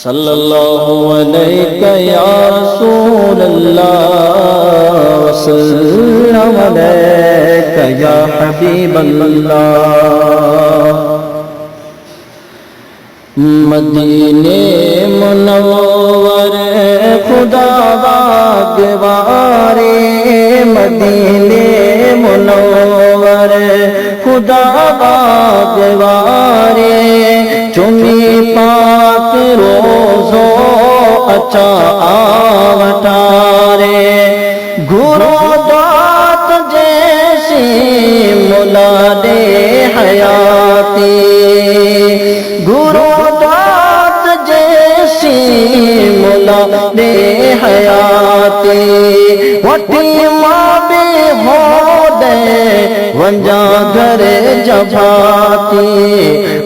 सल्लल्लाहु अलैका या रसूलल्लाह वसल्लम अलैका या हबीबल्लाह। मदीने मुनव्वर खुदा बागवारे, मदीने मुनव्वर खुदा बागवारे, चुमी पाक रोज़ो अचा आवटारे, गुरो दात जैसी मुला दे हयाती, गुरो दात जैसी मुला दे हयाती, वटी माँ बे हो दे वंजा घर जभाती,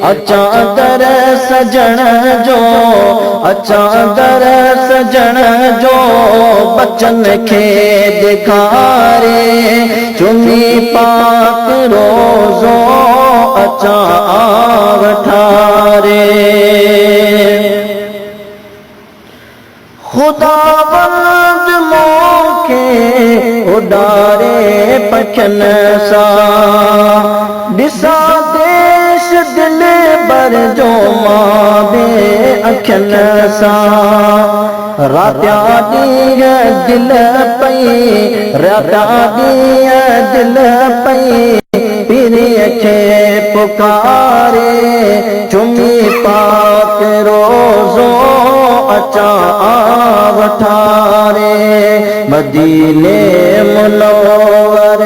अचा दर सजण जो, अचा दर सजण जो, बचन खे दिखारे, चुमी पाक रोज़ो अचा आवठारे। खुदावंद मोखे उडारे पखन सा, दिसा देश दिल बर जो मावे अखन सा, रात्या दिया दिल पई, रात्या दिया दिल पई, पीरी खे पुकारे, चुमी पाक रोज़ो अचा आवठारे, मदीने मुनव्वर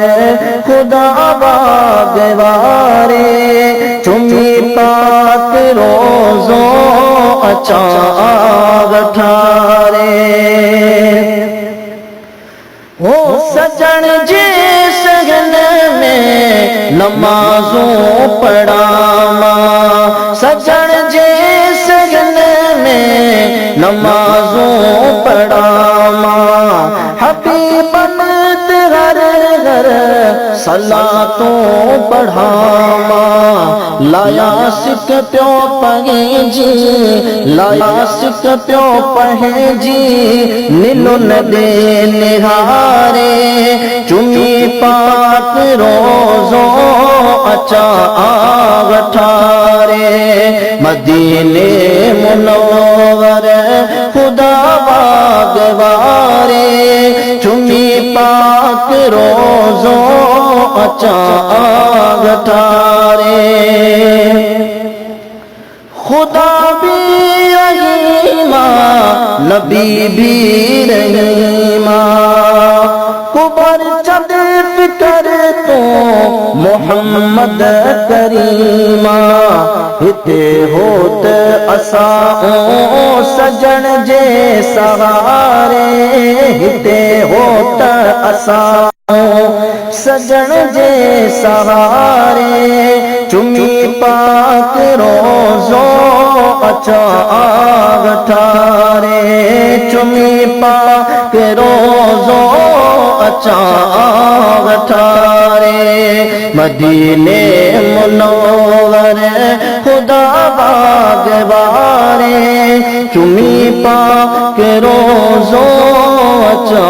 खुदा बागवारे, चुमी पाक रोज़ो अचा आवठारे। ओ सजन जे सगन में नमाज़ों पढ़ामा, सजन जे सगन में नमाज़ों पढ़ामा, हबीबन हर घर सलातों पढ़ामा, लाया सिक प्यो पहेजी, लाया सिक प्यो पहेजी, नीलो न दे निहारे, चुमी पाक रोज़ो अचा आवठारे, मदीने मुनव्वर खुदा बागवारे, चुमी पाक रोज़ो अचा आवठारे। खुदा भी रहीमा, नबी भी रहीमा, कुबर चद फिकर तो मोहम्मद करीमा, हिते होत असां सजन जे सहारे, हिते होत असां सजन जे सहारे, चुमी पाक रोज़ो अचा आवठारे, चुमी पाक रोज़ो अचा आवठारे, मदीने मुनव्वर खुदा बागवारे, चुमी पाक रोज़ो अचा